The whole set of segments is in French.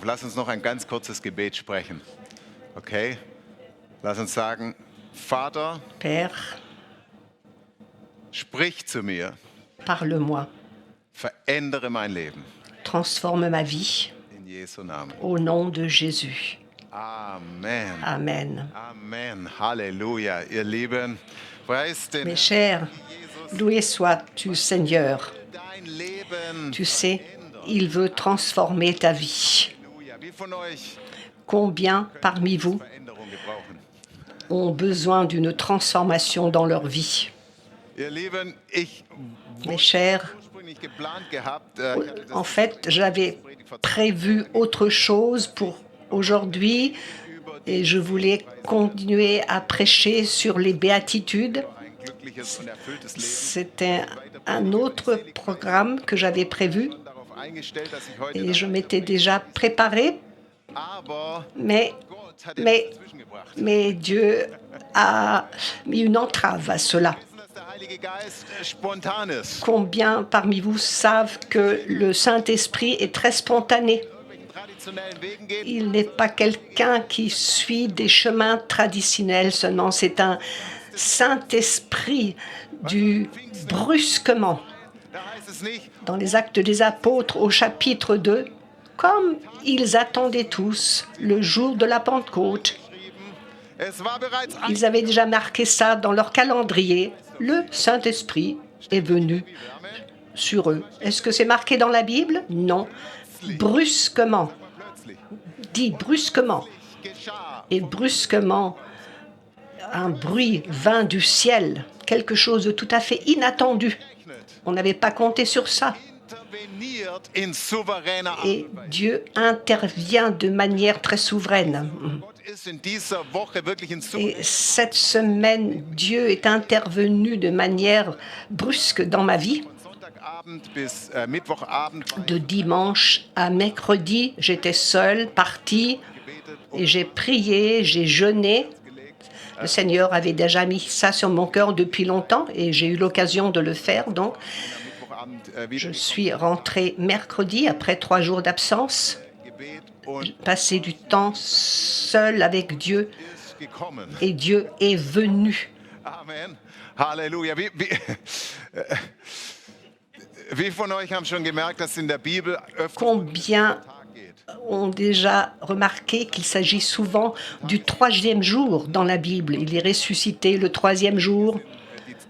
Lass uns noch ein ganz kurzes Gebet sprechen. Okay? Lass uns sagen, Vater, Père, sprich zu mir, parle-moi, verändere mein Leben. transforme ma vie In Jesu Namen. au nom de Jésus. Amen. Amen. Amen. Halleluja. Ihr Lieben, preist den Mes chers, loué sois-tu Seigneur. dein Leben. Tu sais, il veut transformer ta vie. Halleluja. Wie von euch Combien parmi vous Veränderung gebrauchen? ont besoin d'une transformation dans leur vie? Ihr Lieben, ich Mes chers, ursprünglich geplant gehabt, ich hatte das en fait, j'avais prévu autre chose pour aujourd'hui et je voulais continuer à prêcher sur les béatitudes. ein glückliches und erfülltes Leben. C'était un autre programme que j'avais prévu Darauf eingestellt, dass ich heute et je m'étais déjà préparé, aber mais, Gott hat mais, es dazwischen gebracht. mais Dieu a mis une entrave à cela. Dass der Heilige Geist spontan ist. Combien parmi vous savent que le Saint-Esprit est très spontané? Irgendwelchen traditionellen Wegen geht, Il n'est pas quelqu'un qui suit des chemins traditionnels seulement, c'est un Saint-Esprit du brusquement. da heißt es nicht, Dans les Actes des Apôtres au chapitre 2, comme ils attendaient tous le jour de la Pentecôte, es war bereits ils avaient déjà marqué ça dans leur calendrier, le Saint-Esprit est venu sur eux. Est-ce que c'est marqué dans la Bible? Non. Brusquement, plötzlich dit brusquement. geschah. Et brusquement, un bruit vint du ciel, quelque chose de tout à fait inattendu. On n'avait pas compté sur ça. Interveniert in souveräner Art. Et Dieu intervient de manière très souveraine. Gott ist in dieser Woche wirklich in Et souveräner cette semaine, Dieu est intervenu de manière brusque dans ma vie. Sonntagabend bis Mittwochabend De dimanche à mercredi, j'étais seule, partie, et j'ai prié, j'ai jeûné. Le Seigneur avait déjà mis ça sur mon cœur depuis longtemps et j'ai eu l'occasion de le faire. Donc, Mittwochabend je wieder suis rentrée mercredi après 3 jours d'absence, Gebet und passer du temps seul avec Dieu ist gekommen. et Dieu est venu. Amen. Halleluja. Wie von euch haben schon gemerkt, dass in der Bibel öfter Combien Tag geht? ont déjà remarqué qu'il s'agit souvent du 3e jour dans la Bible. Il est ressuscité le 3e jour.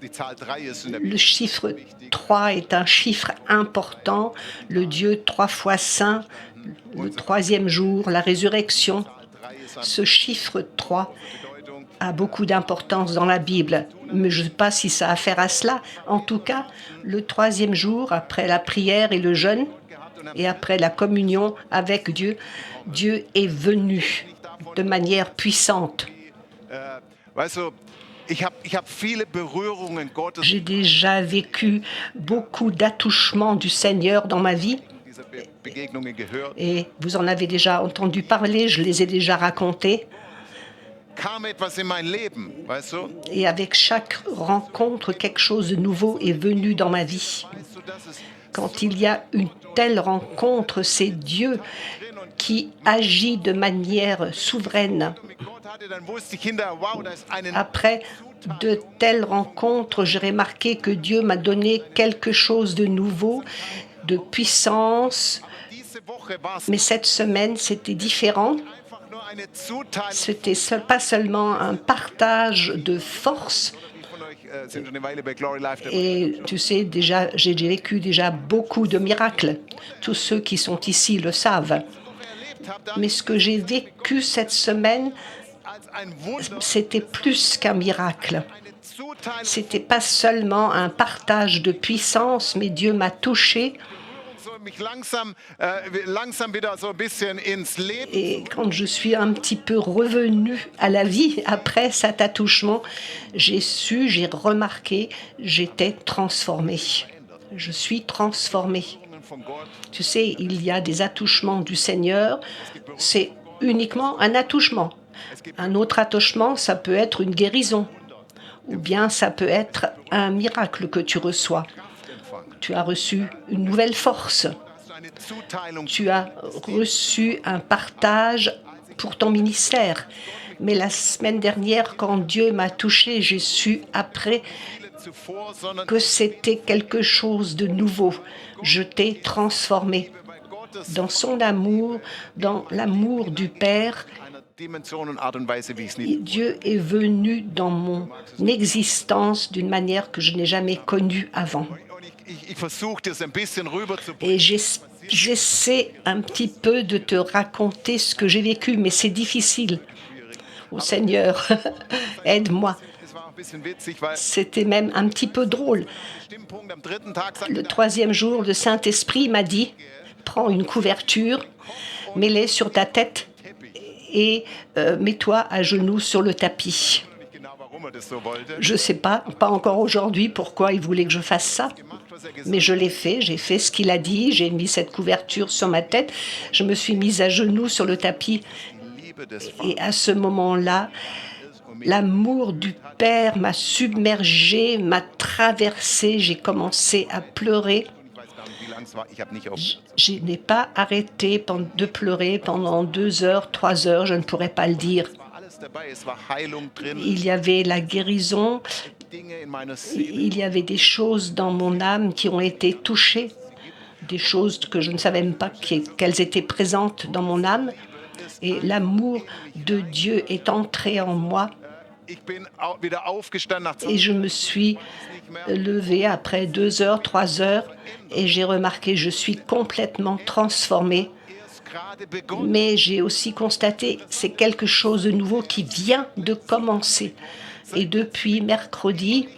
Die Zahl 3 ist in der Le Bibel. chiffre 3 est un chiffre important. Le Dieu 3 fois saint, le 3e jour, la résurrection. 3 ist Ce chiffre 3 Bedeutung. a beaucoup d'importance dans la Bible, mais je ne sais pas si ça a affaire à cela. En tout cas, le 3e jour, après la prière et le jeûne, et après la communion avec Dieu, Dieu est venu de manière puissante. Weißt du, ich hab viele Berührungen Gottes J'ai déjà vécu beaucoup d'attouchements du Seigneur dans ma vie, dieser Begegnungen gehört. et vous en avez déjà entendu parler, je les ai déjà racontés. Kam etwas in mein Leben, weißt du? Et avec chaque rencontre, quelque chose de nouveau est venu dans ma vie. Weißt du, dass es Quand il y a une telle rencontre, c'est Dieu qui agit de manière souveraine. mit Gott hatte, dann wusste ich hinterher, wow, da ist eine Après de telles rencontres, j'ai remarqué que Dieu m'a donné quelque chose de nouveau, de puissance. diese Woche war es Mais cette semaine, c'était différent. einfach nur eine Zuteilung. C'était pas seulement un partage de force. Die von euch sind schon eine Weile bei Glory Life dabei. Et tu sais, déjà, j'ai vécu déjà beaucoup de miracles. Tous ceux qui sont ici le savent. Erlebt habe, da Mais ce que j'ai vécu cette semaine, als ein Wunder, c'était plus qu'un miracle. eine Zuteilung, C'était pas seulement un partage de puissance, mais Dieu m'a touché. so mich langsam wieder so ein bisschen ins Leben. Et quand je suis un petit peu revenue à la vie après cet attouchement, j'ai remarqué, j'étais transformée. Je suis transformée. Von Gott. Tu sais, il y a des attouchements du Seigneur, c'est uniquement un attouchement. Un autre attouchement, ça peut être une guérison, ou bien ça peut être un miracle que tu reçois. Tu as reçu une nouvelle force. eine Tu as reçu un partage pour ton ministère. Mais la semaine dernière, quand Dieu m'a touché, j'ai su après que c'était quelque chose de nouveau. Je t'ai transformé dans son amour, dans l'amour du Père. Dieu est venu dans mon existence d'une manière que je n'ai jamais connue avant. Et j'essaie un petit peu de te raconter ce que j'ai vécu, mais c'est difficile. Oh Seigneur, aide-moi. C'était même un petit peu drôle. Le troisième jour, le Saint-Esprit m'a dit, prends une couverture, mets-la sur ta tête et mets-toi à genoux sur le tapis. Je ne sais pas encore aujourd'hui pourquoi il voulait que je fasse ça, mais je l'ai fait, j'ai fait ce qu'il a dit, j'ai mis cette couverture sur ma tête, je me suis mise à genoux sur le tapis et à ce moment-là, l'amour du Père m'a submergée, m'a traversée, j'ai commencé à pleurer. Je n'ai pas arrêté de pleurer pendant 2 heures, 3 heures, je ne pourrais pas le dire. Il y avait la guérison, il y avait des choses dans mon âme qui ont été touchées, des choses que je ne savais même pas qu'elles étaient présentes dans mon âme. Et l'amour de Dieu est entré en moi. Et je me suis levée après 2 heures, 3 heures, et j'ai remarqué que je suis complètement transformée. Mais j'ai aussi constaté c'est quelque chose de nouveau qui vient de commencer. Et depuis mercredi,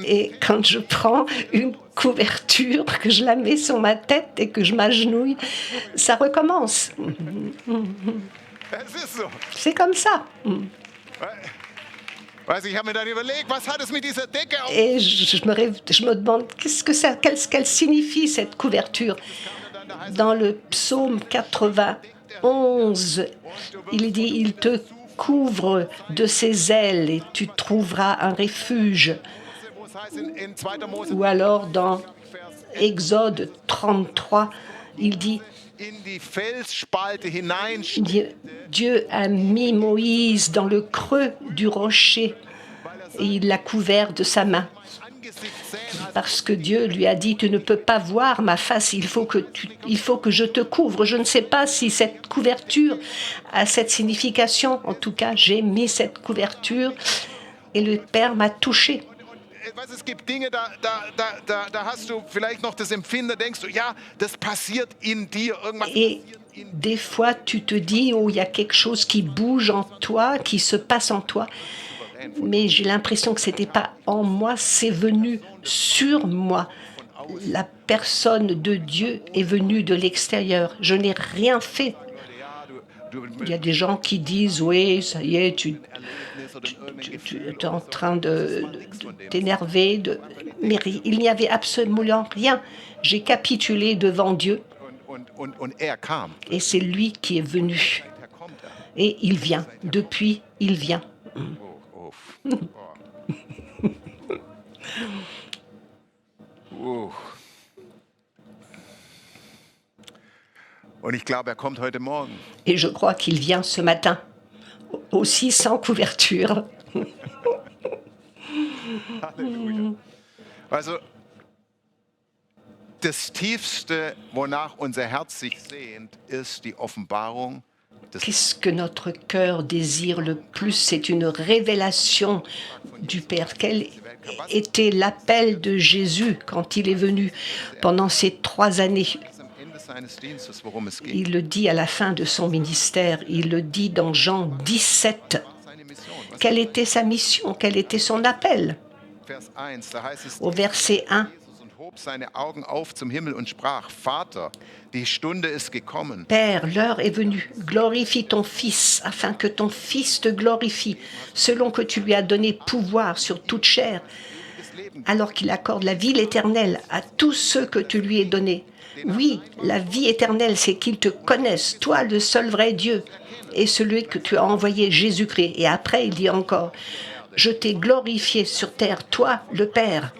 et quand je prends une couverture, que je la mets sur ma tête et que je m'agenouille, ça recommence. C'est comme ça. Et je me demande qu'elle signifie cette couverture. Dans le psaume 91, il dit « Il te couvre de ses ailes et tu trouveras un refuge ». Ou alors dans Exode 33, il dit Dieu a mis Moïse dans le creux du rocher et il l'a couvert de sa main. Parce que Dieu lui a dit, tu ne peux pas voir ma face, il faut que je te couvre. Je ne sais pas si cette couverture a cette signification. En tout cas, j'ai mis cette couverture et le Père m'a touché. Et des fois, tu te dis, oh, il y a quelque chose qui bouge en toi, qui se passe en toi. Mais j'ai l'impression que ce n'était pas en moi, c'est venu sur moi. La personne de Dieu est venue de l'extérieur. Je n'ai rien fait. Il y a des gens qui disent, oui, ça y est, tu es en train de t'énerver. Mais il n'y avait absolument rien. J'ai capitulé devant Dieu. Et c'est lui qui est venu. Et il vient. Depuis, il vient. Et je crois qu'il vient ce matin, aussi sans couverture. Also, das Tiefste, wonach unser Herz sich sehnt, ist die Offenbarung. Qu'est-ce que notre cœur désire le plus? C'est une révélation du Père. Quel était l'appel de Jésus quand il est venu pendant ces 3 années? Il le dit à la fin de son ministère, il le dit dans Jean 17. Quelle était sa mission? Quel était son appel? Au verset 1, Père, l'heure est venue, glorifie ton Fils, afin que ton Fils te glorifie, selon que tu lui as donné pouvoir sur toute chair, alors qu'il accorde la vie éternelle à tous ceux que tu lui as donnés. Oui, la vie éternelle, c'est qu'ils te connaissent, toi le seul vrai Dieu, et celui que tu as envoyé, Jésus-Christ. Et après, il dit encore, je t'ai glorifié sur terre, toi, le Père.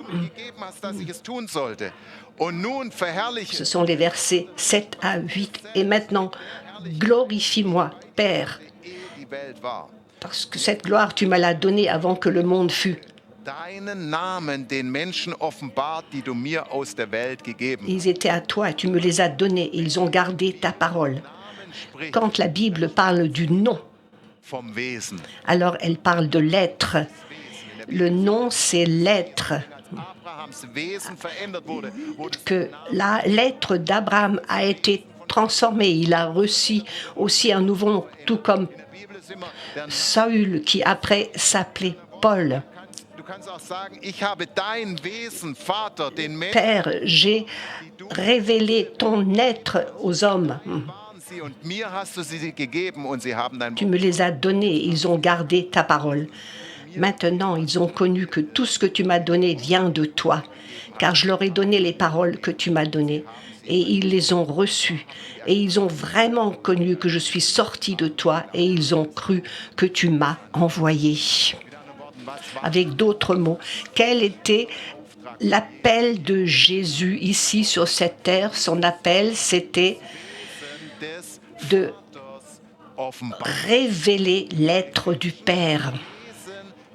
Und nun Ce verherrliche sont les versets 7 à 8. Et maintenant, glorifie-moi, Père, ehe die Welt war. parce que cette gloire, tu me l'as donnée avant que le monde fût. Deinen Namen den Menschen offenbart, die du mir aus der Welt gegeben hast. Ils étaient à toi, tu me les as donnés et ils ont gardé ta parole. Namen spricht Quand la Bible parle du nom, vom Wesen. alors elle parle de l'être. Le nom, c'est l'être. Abrahams Wesen verändert wurde, wurde Que l'être d'Abraham a été transformé. Il a reçu aussi un nouveau nom, tout comme in der Bibel ist immer der Saül, qui après s'appelait Paul. Du kannst auch sagen, ich habe dein Wesen, Vater, den Menschen Père, j'ai révélé ton être aux hommes. waren sie und mir hast du sie gegeben und sie haben dein Tu me les as donnés, ils ont gardé ta parole. Maintenant, ils ont connu que tout ce que tu m'as donné vient de toi, car je leur ai donné les paroles que tu m'as données, et ils les ont reçues, et ils ont vraiment connu que je suis sorti de toi, et ils ont cru que tu m'as envoyé. Avec d'autres mots, quel était l'appel de Jésus ici sur cette terre? Son appel, c'était des de offenbar révéler l'être du Père,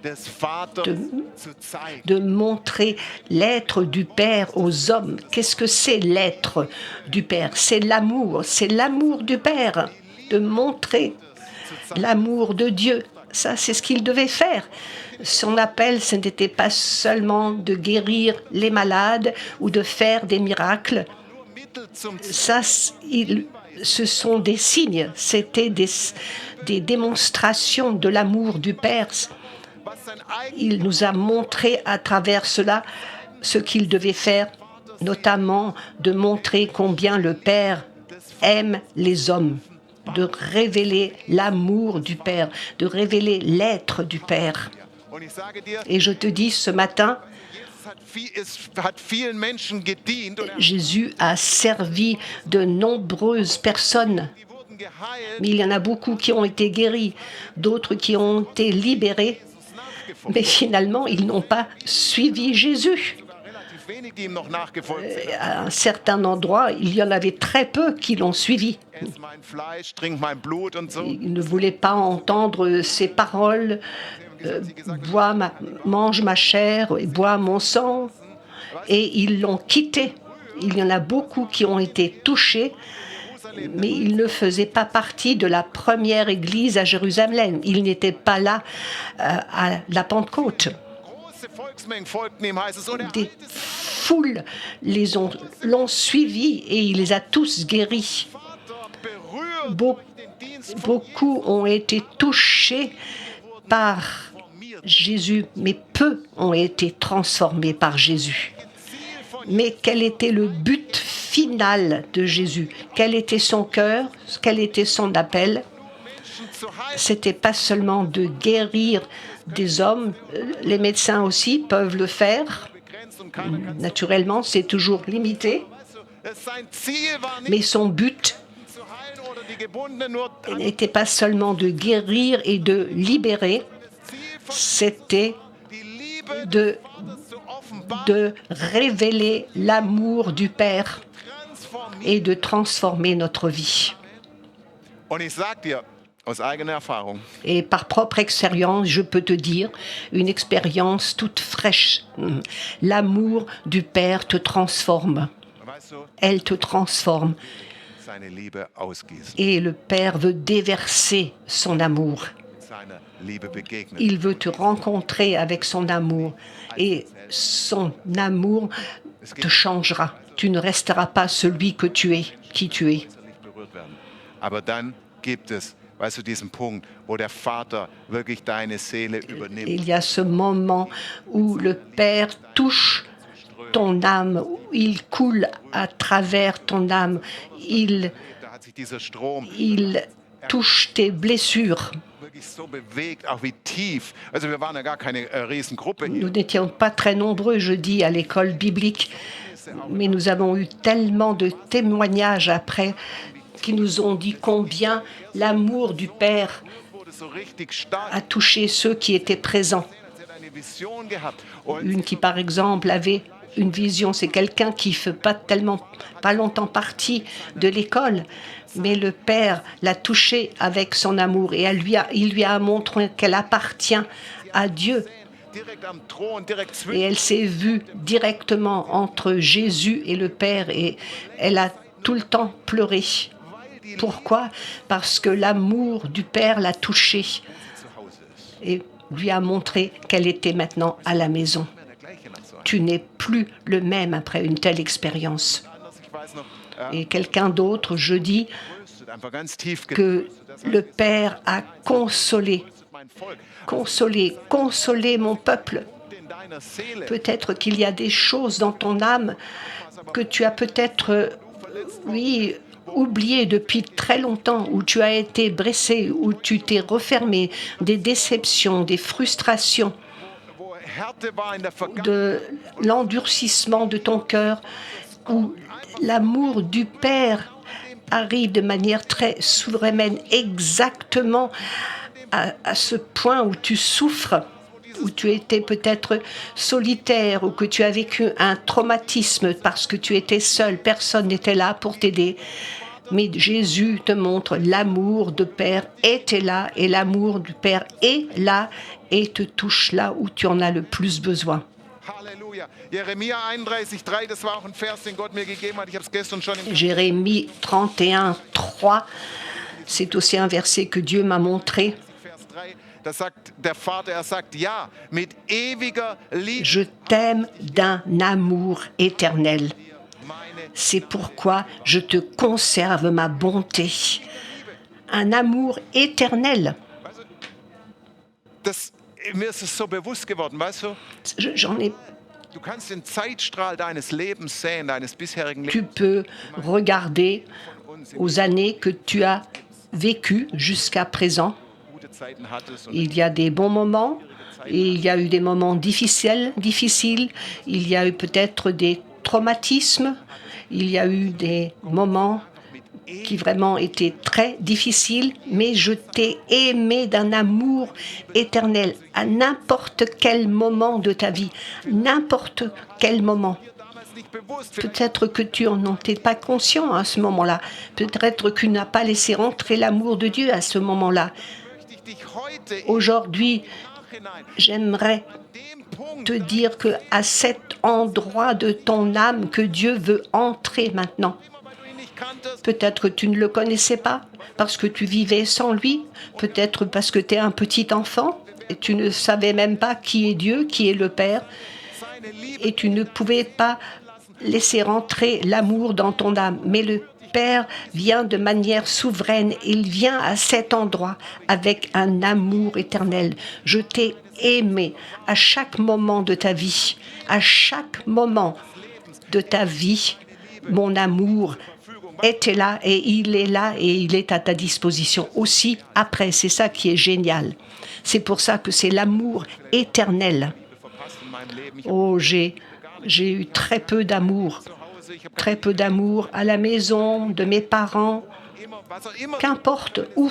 des Vaters de zu zeigen. de montrer l'être du Père aux hommes. Qu'est-ce que c'est l'être du Père? C'est l'amour du Père, de montrer l'amour de Dieu. Ça, c'est ce qu'il devait faire. Son appel, ce n'était pas seulement de guérir les malades ou de faire des miracles. Mittel zum Ça, ce sont des signes, c'était des démonstrations de l'amour du Père. was sein eigenes Il nous a montré à travers cela ce qu'il devait faire, notamment de montrer combien le Père aime les hommes, de révéler l'amour du Père, de révéler l'être du Père. und ich sage dir, Et je te dis ce matin, es hat vielen Menschen gedient und Jésus a servi de nombreuses personnes, die wurden geheilt, mais il y en a beaucoup qui ont été guéris, d'autres qui ont été libérés, mais finalement, ils n'ont pas suivi Jésus. relativ wenig, die ihm noch nachgefolgt sind. À un certain endroit, il y en avait très peu qui l'ont suivi. Ess mein Fleisch, trink mein Blut und so. Ils ne voulaient pas entendre ces paroles, mange ma chair et bois mon sang, et ils l'ont quitté. Il y en a beaucoup qui ont été touchés, mais ils ne faisaient pas partie de la première église à Jérusalem. Ils n'étaient pas là à la Pentecôte. Große Volksmengen folgten ihm, heißt es. Und Des foules l'ont suivi et il les a tous guéris. berührt Beau- den Dienst Beaucoup ont été touchés par Jésus, mais peu ont été transformés par Jésus. Mais quel était le but final de Jésus? Quel était son cœur? Quel était son appel? Menschen zu heilen. C'était pas seulement de guérir des hommes, les médecins aussi peuvent le faire. Begrenzt und keiner kann. Naturellement, c'est toujours limité, Sein Ziel war nicht mais son but zu heilen oder die Gebundenen nur. n'était pas seulement de guérir et de libérer, c'était Die Liebe de zu offenbaren, de révéler l'amour du Père transformieren. et de transformer notre vie. Und ich sag dir aus eigener Erfahrung, Et par propre expérience, je peux te dire, une expérience toute fraîche. L'amour du Père te transforme. weißt du, Elle te transforme. seine Liebe ausgießen, Et le Père veut déverser son amour. seiner Liebe begegnen. Il veut te rencontrer avec son amour. Et son amour te changera. Tu ne resteras pas celui que tu es, qui tu es. Nicht berührt werden. Aber dann gibt es, weißt du, diesen Punkt, wo der Vater wirklich deine Seele übernimmt. Il y a ce moment où le Père touche ton âme, où il coule à travers ton âme, il Da hat sich dieser Strom touche tes blessures. wirklich so bewegt, auch wie tief. Also wir waren ja gar keine Riesengruppe hier. Nous n'étions pas très nombreux jeudi à l'école biblique, mais nous avons eu tellement de témoignages après qui nous ont dit combien l'amour du Père Wurde so richtig stark. a touché ceux qui étaient présents. Sie hat eine Vision gehabt. Und Une qui, par exemple, avait une vision. C'est quelqu'un qui ne fait pas longtemps partie de l'école, mais le Père l'a touchée avec son amour et il lui a montré qu'elle appartient à Dieu. Et elle s'est vue directement entre Jésus et le Père et elle a tout le temps pleuré. Pourquoi? Parce que l'amour du Père l'a touchée et lui a montré qu'elle était maintenant à la maison. Tu n'es plus le même après une telle expérience. Et quelqu'un d'autre, jeudi, que le Père a consolé mon peuple. Peut-être qu'il y a des choses dans ton âme que tu as peut-être, oubliées depuis très longtemps, où tu as été blessé, où tu t'es refermé, des déceptions, des frustrations, de l'endurcissement de ton cœur, où l'amour du Père arrive de manière très souveraine, exactement à ce point où tu souffres, où tu étais peut-être solitaire, ou que tu as vécu un traumatisme parce que tu étais seul, personne n'était là pour t'aider. Mais Jésus te montre l'amour du Père était là, et l'amour du Père est là et te touche là où tu en as le plus besoin. Halleluja. Jeremia 31,3, das war auch ein Vers, den Gott mir gegeben hat. Ich habe es gestern schon im Jérémie 31,3, c'est aussi un verset que Dieu m'a montré. Vers 3, da sagt der Vater, er sagt, ja, mit ewiger Liebe. Je t'aime d'un amour éternel. C'est pourquoi je te conserve ma bonté. Un amour éternel. Mir ist es so bewusst geworden, weißt du? J'en ai. Du kannst den Zeitstrahl deines Lebens sehen, deines bisherigen Tu Lebens. peux regarder aux années que tu as vécues jusqu'à présent. Il y a des bons moments, et il y a eu des moments difficiles. Il y a eu peut-être des traumatismes. Il y a eu des moments qui vraiment étaient très difficiles, mais je t'ai aimé d'un amour éternel à n'importe quel moment de ta vie, n'importe quel moment. Peut-être que tu n'en étais pas conscient à ce moment-là. Peut-être que tu n'as pas laissé rentrer l'amour de Dieu à ce moment-là. Aujourd'hui, j'aimerais te dire qu'à cet endroit de ton âme que Dieu veut entrer maintenant. Peut-être que tu ne le connaissais pas parce que tu vivais sans lui. Peut-être parce que tu es un petit enfant et tu ne savais même pas qui est Dieu, qui est le Père. Et tu ne pouvais pas laisser rentrer l'amour dans ton âme. Mais le Père vient de manière souveraine. Il vient à cet endroit avec un amour éternel. Je t'ai aimé à chaque moment de ta vie. À chaque moment de ta vie, mon amour était là et il est à ta disposition aussi après. C'est ça qui est génial. C'est pour ça que c'est l'amour éternel. Oh, j'ai eu très peu d'amour à la maison, de mes parents, qu'importe où,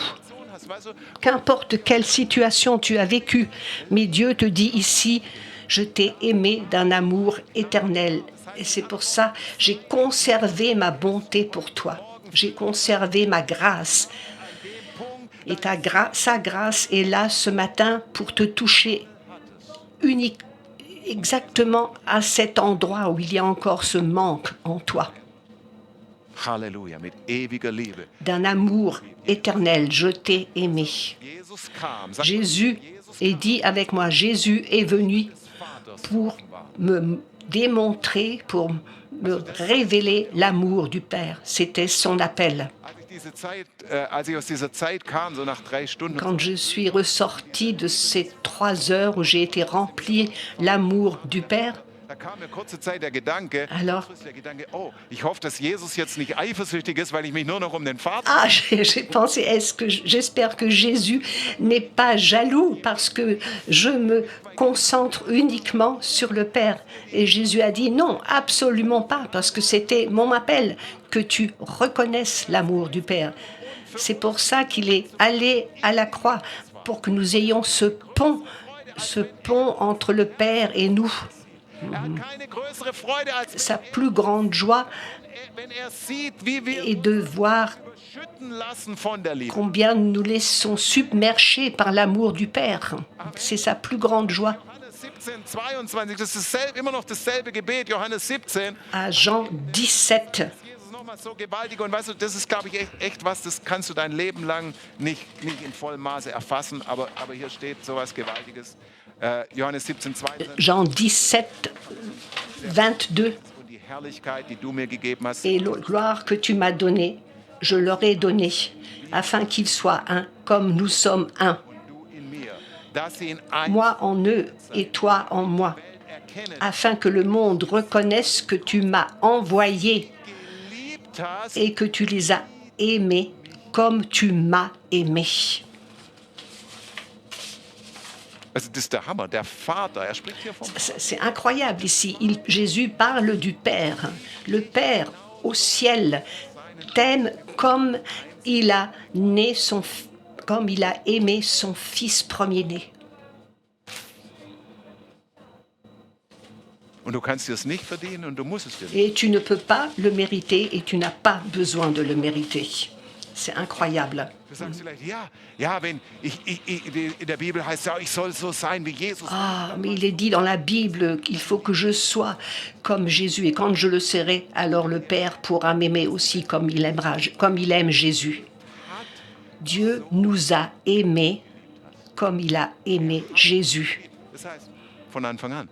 qu'importe quelle situation tu as vécue. Mais Dieu te dit ici, je t'ai aimé d'un amour éternel. Et c'est pour ça que j'ai conservé ma bonté pour toi. J'ai conservé ma grâce. Et sa grâce est là ce matin pour te toucher exactement à cet endroit où il y a encore ce manque en toi. Halleluja, mit ewiger Liebe. D'un amour éternel, je t'ai aimé. Jésus est dit avec moi, Jésus est venu pour me démontrer, pour me révéler l'amour du Père. C'était son appel. Quand je suis ressorti de ces 3 heures où j'ai été rempli l'amour du Père, alors, j'ai pensé, j'espère que Jésus n'est pas jaloux parce que je me concentre uniquement sur le Père. Et Jésus a dit non, absolument pas, parce que c'était mon appel, que tu reconnaisses l'amour du Père. C'est pour ça qu'il est allé à la croix, pour que nous ayons ce pont entre le Père et nous. Sa plus grande joie est de voir combien nous nous laissons submerger par l'amour du Père. C'est sa plus grande joie. Johannes 17, 22, das ist immer noch dasselbe Gebet, Johannes 17. À Jean 17, Jesus nochmal so gewaltig und weißt du, das ist, glaube ich, echt was, das kannst du dein Leben lang nicht in vollem Maße erfassen, aber hier steht sowas Gewaltiges. Johannes 17, 22. Jean 17, 22. Und die Herrlichkeit, die du mir gegeben hast. Et la gloire que tu m'as donnée, je leur ai donnée, afin qu'ils soient un, comme nous sommes un. Moi en eux et toi en moi, afin que le monde reconnaisse que tu m'as envoyé et que tu les as aimés comme tu m'as aimé. Also das ist der Hammer, der Vater, er spricht hier vom C'est incroyable ici. Jésus parle du Père. Le Père au ciel t'aime comme il a aimé son fils premier-né. Und du kannst dir es nicht verdienen und du musst es dir nicht. Et tu ne peux pas le mériter et tu n'as pas besoin de le mériter. C'est incroyable. Du sagst vielleicht, ja, wenn in der Bibel heißt ja, ich soll so sein wie Jesus. Ah, mais il est dit dans la Bible qu'il faut que je sois comme Jésus. Et quand je le serai, alors le Père pourra m'aimer aussi comme il aime Jésus. Dieu nous a aimés comme il a aimé Jésus. Das heißt, von Anfang an.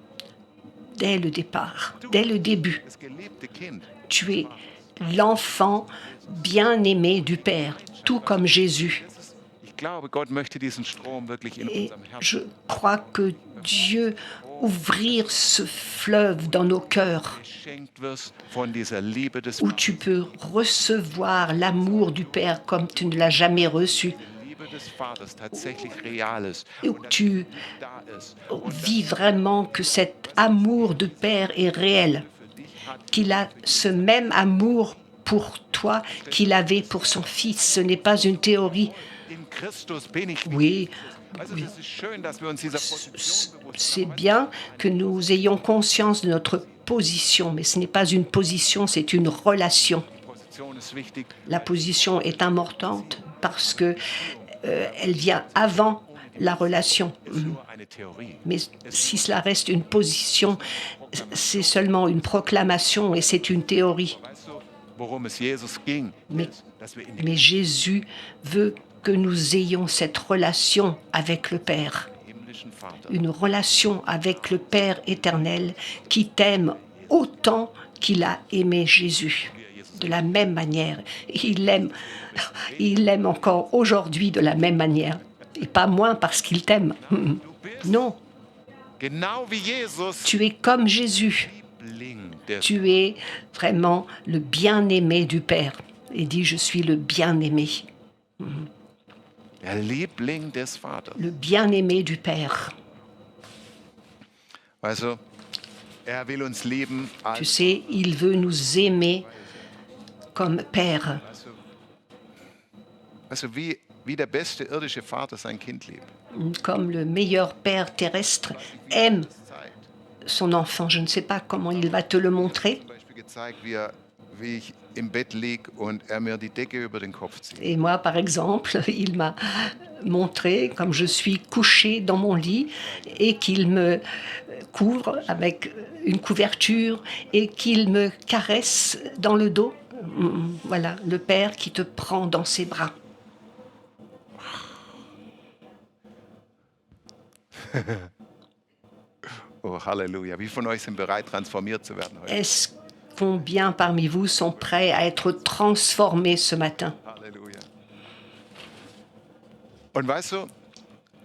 Dès le départ, dès le début, Das geliebte Kind. tu es l'enfant bien-aimé du Père, tout comme Jésus. Ich glaube, Gott möchte diesen Strom wirklich in Et unserem Herzen. je crois que Dieu ouvrir ce fleuve dans nos cœurs Geschenkt wirst von dieser Liebe des où tu peux recevoir l'amour du Père comme tu ne l'as jamais reçu, Die Liebe des Vaters tatsächlich real ist et où und dass tu da ist vis vraiment que cet amour de Père est réel, qu'il a ce même amour pour toi qu'il avait pour son fils. Ce n'est pas une théorie. in Christus bin ich. Oui, Also das ist schön, dass wir uns dieser Position bewusst c'est bien que nous ayons conscience de notre position, mais ce n'est pas une position, c'est une relation. Die Position ist wichtig. La position est importante parce que elle vient avant la relation. Ist nur eine Theorie. Mais si cela reste une position, c'est seulement une proclamation et c'est une théorie. Weißt du, worum es Jesus ging? Mais, Dass wir in den mais Jésus veut que nous ayons cette relation avec le Père, himmlischen Vater. une relation avec le Père éternel qui t'aime autant qu'il a aimé Jésus. De la même manière, il l'aime encore aujourd'hui de la même manière. Et pas moins parce qu'il t'aime. Non, Genau wie Jesus. tu es comme Jésus. Liebling des Tu es vraiment le bien-aimé du Père. Et dit, je suis le bien-aimé, Der Liebling des Vaters. le bien-aimé du Père. Also, er will uns lieben Tu als sais, il veut nous aimer comme Père. also wie der beste irdische Vater sein Kind liebt. Comme le meilleur Père terrestre aime Zeit. son enfant. Je ne sais pas comment il va te le montrer. Zum Beispiel gezeigt, wie ich im Bett lieg und er mir die Decke über den Kopf zieht. Et moi, par exemple, il m'a montré comme je suis couchée dans mon lit et qu'il me couvre avec une couverture et qu'il me caresse dans le dos. Voilà, le Père qui te prend dans ses bras. Oh, Halleluja. Wie von euch sind bereit, transformiert zu werden heute? Est-ce combien parmi vous sont prêts à être transformés ce matin? Halleluja. Und weißt du,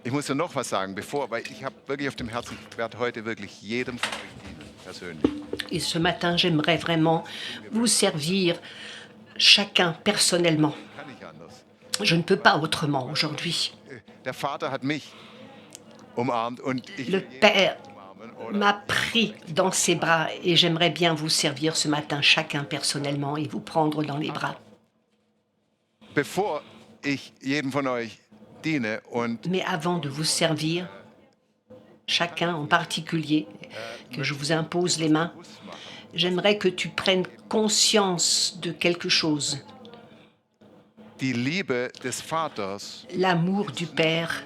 ich muss dir noch was sagen, weil ich habe wirklich auf dem Herzen, ich werde heute wirklich jedem von euch dienen, persönlich. Et ce matin, j'aimerais vraiment vous servir chacun personnellement. Kann nicht anders. Je ne peux pas autrement aujourd'hui. Der Vater hat mich umarmt und ich Le will jeden Père umarmen, oder? m'a pris dans ses bras et j'aimerais bien vous servir ce matin chacun personnellement et vous prendre dans les bras. Bevor ich jedem von euch diene und Mais avant de vous servir, chacun en particulier, que je vous impose les mains, j'aimerais que tu prennes conscience de quelque chose. Die Liebe des Vaters L'amour du Père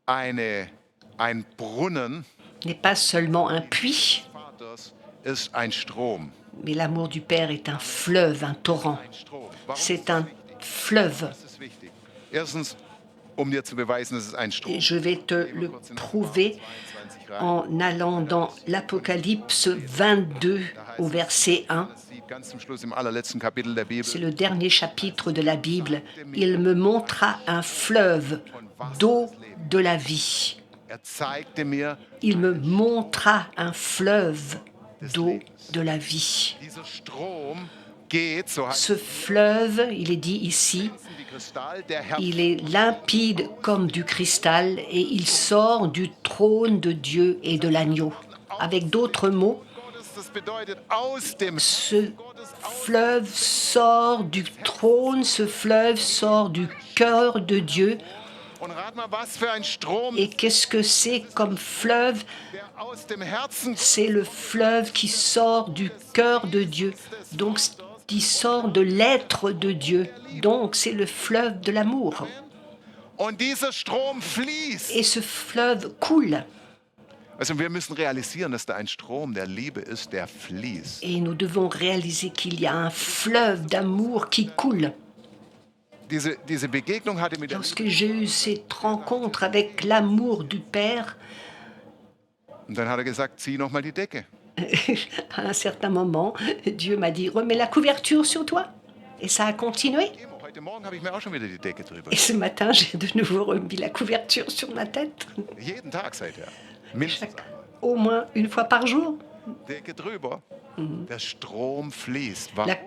ein Brunnen n'est pas seulement un puits, des Vaters ist ein Strom. mais l'amour du Père est un fleuve, un torrent. Ein Strom. Warum C'est un fleuve. ist es wichtig? Erstens, um dir zu beweisen, dass es ein Strom Et ist. je vais te le prouver en allant dans l'Apocalypse 22 au verset 1. Das sieht ganz zum Schluss im allerletzten Kapitel der Bibel. C'est le dernier chapitre de la Bible. Il me montra un fleuve d'eau de la vie. Er zeigte mir, Il me montra un fleuve d'eau de la vie. dieser Strom geht, so heißt Ce fleuve, il est dit ici, es wie Kristall, der Herr il est limpide comme du cristal et il sort du trône de Dieu et de l'agneau. Avec d'autres mots, Gottes, das bedeutet aus dem ce fleuve sort du trône, ce fleuve sort du cœur de Dieu. Und rat mal, was für ein Strom, Et qu'est-ce que c'est comme fleuve? der aus dem Herzen C'est le fleuve qui sort du cœur de Dieu, donc qui sort de l'être de Dieu. Donc c'est le fleuve de l'amour. und dieser Strom fließt. Et ce fleuve coule. Also wir müssen realisieren, dass da ein Strom der Liebe ist, der fließt. Et nous devons réaliser qu'il y a un fleuve d'amour qui coule. Diese Begegnung hatte mit der Lorsque j'ai eu cette rencontre avec l'amour du Père, Und dann hat er gesagt, zieh noch mal die Decke. à un certain moment, Dieu m'a dit, remets la couverture sur toi. Et ça a continué. Heute Morgen habe ich mir auch schon wieder die Decke drüber. Et ce matin, j'ai de nouveau remis la couverture sur ma tête. Jeden Tag seither. Mindestens Chaque- Au moins une fois par jour. Decke drüber. Der Strom fließt. La- Warum?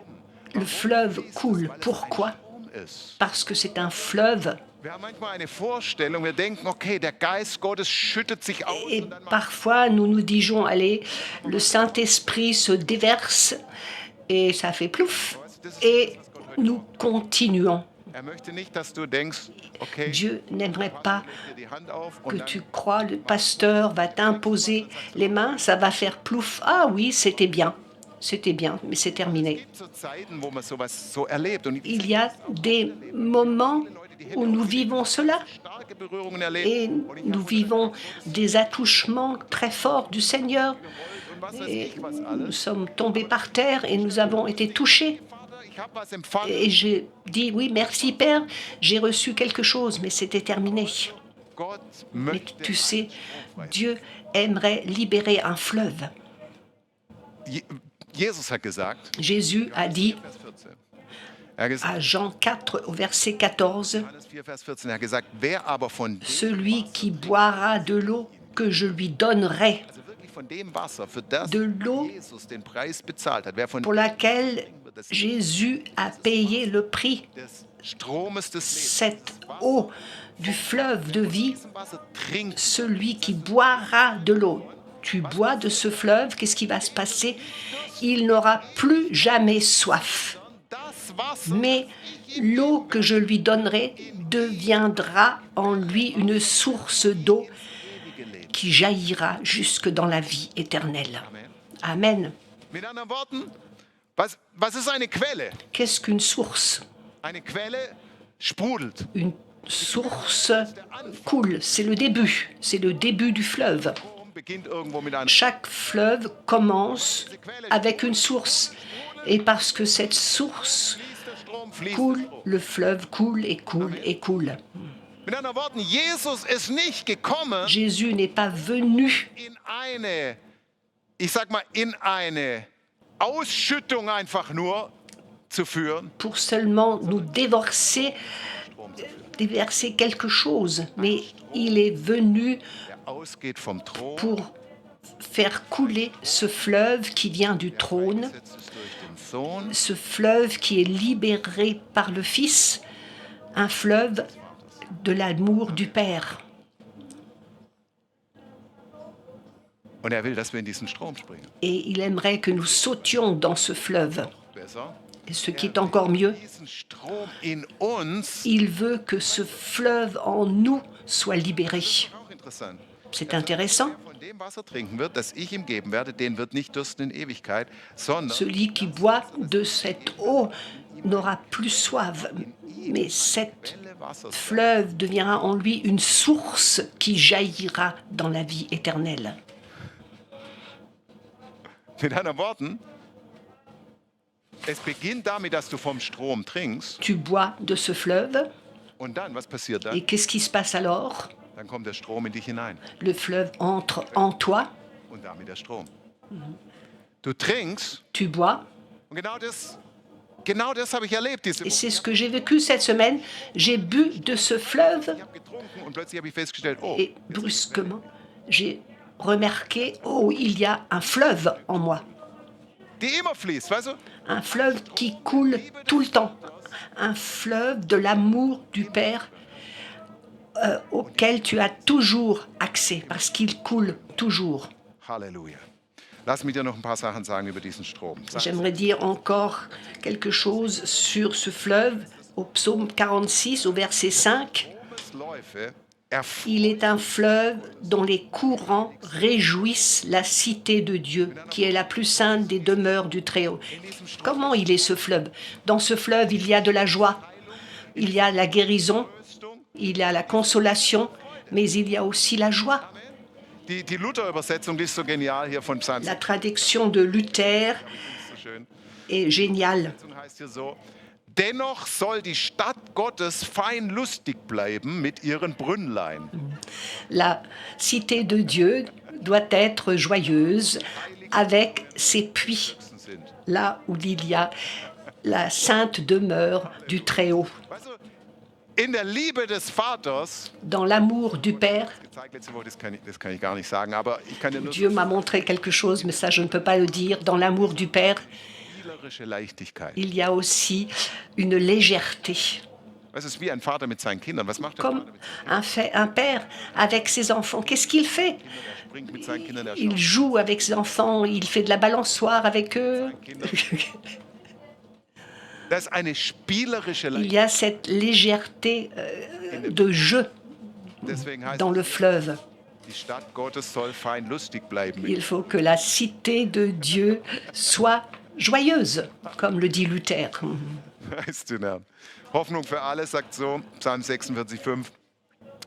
le fleuve coule. Pourquoi? Strom ist. Parce que c'est un fleuve. Wir haben manchmal eine Vorstellung, wir denken, okay, der Geist Gottes schüttet sich aus Et und dann macht parfois, nous nous disons, allez, le Saint-Esprit se déverse et ça fait plouf. Et nous continuons. er möchte nicht, dass du denkst, okay, Dieu n'aimerait pas leg dir die Hand auf que und dann tu crois, le pasteur va t'imposer les mains, ça va faire plouf. Ah oui, c'était bien, mais c'est terminé. gibt so Zeiten, wo man sowas so erlebt und Il y a des moments où nous vivons cela starke Berührungen erlebt. et nous vivons des attouchements très forts du Seigneur. Und was weiß Et ich was nous alles. sommes tombés par terre et nous avons été touchés. Vater, ich habe was empfangen. Et j'ai dit, oui, merci Père, j'ai reçu quelque chose, mais c'était terminé. Gott Mais möchte. tu sais, Dieu aimerait libérer un fleuve. Jesus hat gesagt, Jésus a dit Vers 14. Er hat gesagt, à Jean 4 au verset 14, Johannes 4, Vers 14, er hat gesagt, wer aber von dem, celui qui boira de l'eau que je lui donnerai, also wirklich von dem Wasser, für das de l'eau Jesus den Preis bezahlt hat, wer von pour laquelle Jésus a payé le prix, des Stromes des Lebens, cette eau du fleuve de vie, diesem Wasser trinkt, celui qui boira de l'eau. Tu bois de ce fleuve, qu'est-ce qui va se passer? Il n'aura plus jamais soif. das Wasser Mais l'eau que je lui donnerai deviendra en lui une source d'eau qui jaillira jusque dans la vie éternelle. Amen. Mit anderen Worten, was ist eine Quelle? Qu'est-ce qu'une source? Eine Quelle sprudelt. Une source coule, c'est le début du fleuve. Strom beginnt irgendwo mit einem. Chaque fleuve commence avec une source. Et parce que cette source Der Strom fließt. coule, le fleuve coule et coule et coule. Mit anderen Worten, Jesus ist nicht gekommen, Jésus n'est pas venu in eine Ausschüttung einfach nur zu führen, pour seulement nous déverser quelque chose, mais il est venu der ausgeht vom Thron, pour faire couler ce fleuve qui vient du trône, gesetzt ist durch den Sohn, ce fleuve qui est libéré par le Fils, un fleuve de l'amour du Père. und er will, dass wir in diesen Strom springen. Et il aimerait que nous sautions dans ce fleuve. Besser. Et ce qui est encore mieux, Diesen Strom in uns, il veut que ce fleuve en nous soit libéré. auch interessant. C'est intéressant. Von dem Wasser trinken wird, das ich ihm geben werde, den wird nicht dürsten in Ewigkeit, sondern Celui qui boit de cette eau n'aura plus soif, mais cet Quelle Wassers fleuve deviendra en lui une source qui jaillira dans la vie éternelle. Mit anderen Worten, es beginnt damit, dass du vom Strom trinkst. Tu bois de ce fleuve, Und dann, was passiert et dann? qu'est-ce qui se passe alors? Dann kommt der Strom in dich hinein. Le fleuve entre en toi, Und damit der Strom. Du trinkst. tu bois, Und genau das habe ich erlebt diese et Woche. c'est ce que j'ai vécu cette semaine. J'ai bu de ce fleuve, Ich habe getrunken und plötzlich habe ich festgestellt, oh, et brusquement, j'ai remarqué, oh, il y a un fleuve en moi. die immer fließt, weißt du? Un fleuve qui coule tout le temps. Un fleuve de l'amour du Père auquel tu as toujours accès, parce qu'il coule toujours. Halleluja. Lass mich dir noch ein paar Sachen sagen über diesen Strom. J'aimerais dire encore quelque chose sur ce fleuve au psaume 46, au verset 5. Stromersläufe Il est un fleuve dont les courants réjouissent la cité de Dieu, qui est la plus sainte des demeures du Très-Haut. Comment il est ce fleuve? Dans ce fleuve, il y a de la joie, il y a la guérison, il y a la consolation, mais il y a aussi la joie. Die Luther-Übersetzung, die ist so genial hier von Psalm La traduction de Luther so schön. est géniale. Die heißt hier so: Dennoch soll die Stadt Gottes fein lustig bleiben mit ihren Brünnlein. La cité de Dieu doit être joyeuse avec ses puits, Sind. là où il y a la sainte demeure du Très-Haut. Weißt du, in der Liebe des Vaters, Dans l'amour du Père, gezeigt letzte Woche, das kann ich gar nicht sagen, aber ich kann dir nur Dieu m'a montré quelque chose, mais ça je ne peux pas le dire. Dans l'amour du Père, spielerische Leichtigkeit. il y a aussi une légèreté. Es ist wie ein Vater mit seinen Kindern. Was macht der Comme Vater mit seinen un père avec ses enfants. Qu'est-ce qu'il fait? Kindern? Er springt mit seinen Kindern, er Il joue avec ses enfants, il fait de la balançoire avec eux. Das ist eine spielerische Il Leichtigkeit. y a cette légèreté de jeu Deswegen heißt dans le fleuve. die Stadt Gottes soll fein lustig bleiben. Il faut que la cité de Dieu soit joyeuse, comme le dit Luther. Preis den Herrn. Hoffnung für alle sagt so, Psalm 46,5.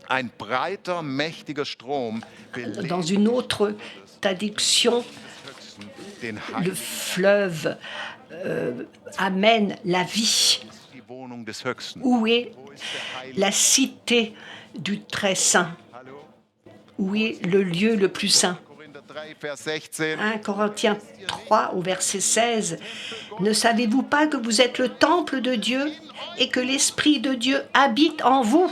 Ein breiter, mächtiger Strom belebt Dans une autre traduction, den le Heiligen, fleuve amène la vie. die Wohnung des Höchsten. Où est la cité du Très Saint? Hallo? Où est le lieu le plus saint? Korinther 3, Vers 16. 1 Corinthiens 3 au verset 16. Ne savez-vous pas que vous êtes le temple de Dieu et que l'Esprit de Dieu habite en vous?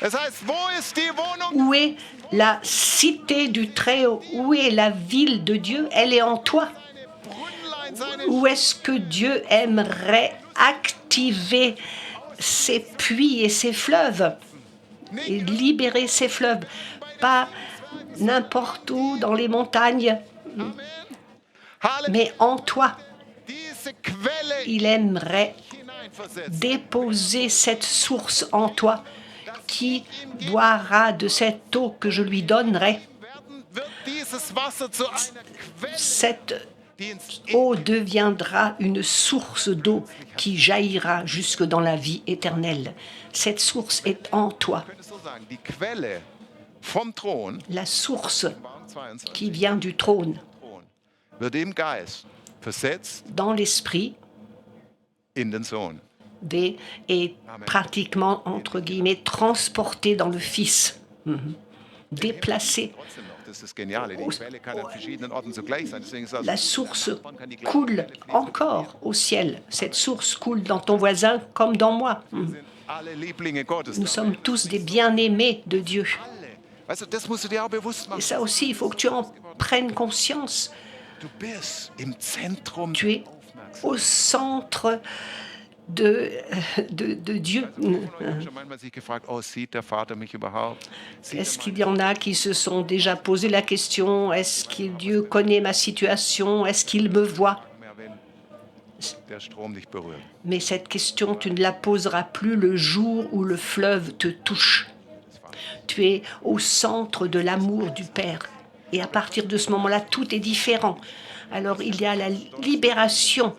Es heißt, wo ist die Wohnung? Où est la cité du Très-Haut? Où est la ville de Dieu? Elle est en toi. Brünnlein seine Où est-ce que Dieu aimerait activer ses puits et ses fleuves et libérer ces fleuves? Pas n'importe où dans les montagnes, Halleluja. mais en toi. Diese Quelle Il aimerait hineinversetzt. déposer cette source en toi qui boira de cette eau que je lui donnerai. Wird dieses Wasser zu einer Quelle, Cette die ins eau deviendra une source d'eau qui jaillira jusque dans la vie éternelle. Cette source est en toi. Ich könnte so sagen, die Quelle vom Thron, La source Offenbarung 22, qui vient du trône, Thron, wird im Geist versetzt dans l'esprit, in den Sohn. est pratiquement, entre guillemets, transportée dans le Fils. Déplacée. Trotzdem noch, das ist das Geniale, die Quelle kann an verschiedenen Orten zugleich sein. Deswegen ist das La source coule encore au ciel. Cette source coule dans ton voisin comme dans moi. alle Lieblinge Gottes. Nous sommes tous des bien-aimés de Dieu. Weißt du, das musst du dir auch bewusst Et machen. ça aussi, il faut que tu en prennes conscience. Du bist im Zentrum Tu es au centre de Dieu. Ich habe schon manchmal sich gefragt, oh, sieht der Vater mich überhaupt? Sieht Est-ce qu'il y en a qui se sont déjà posé la question, est-ce que Dieu connaît ma situation, est-ce qu'il me voit? mehr, wenn der Strom dich berührt? Mais cette question, tu ne la poseras plus le jour où le fleuve te touche. Tu es au centre de l'amour du Père. Et à partir de ce moment-là, tout est différent. Alors il y a la libération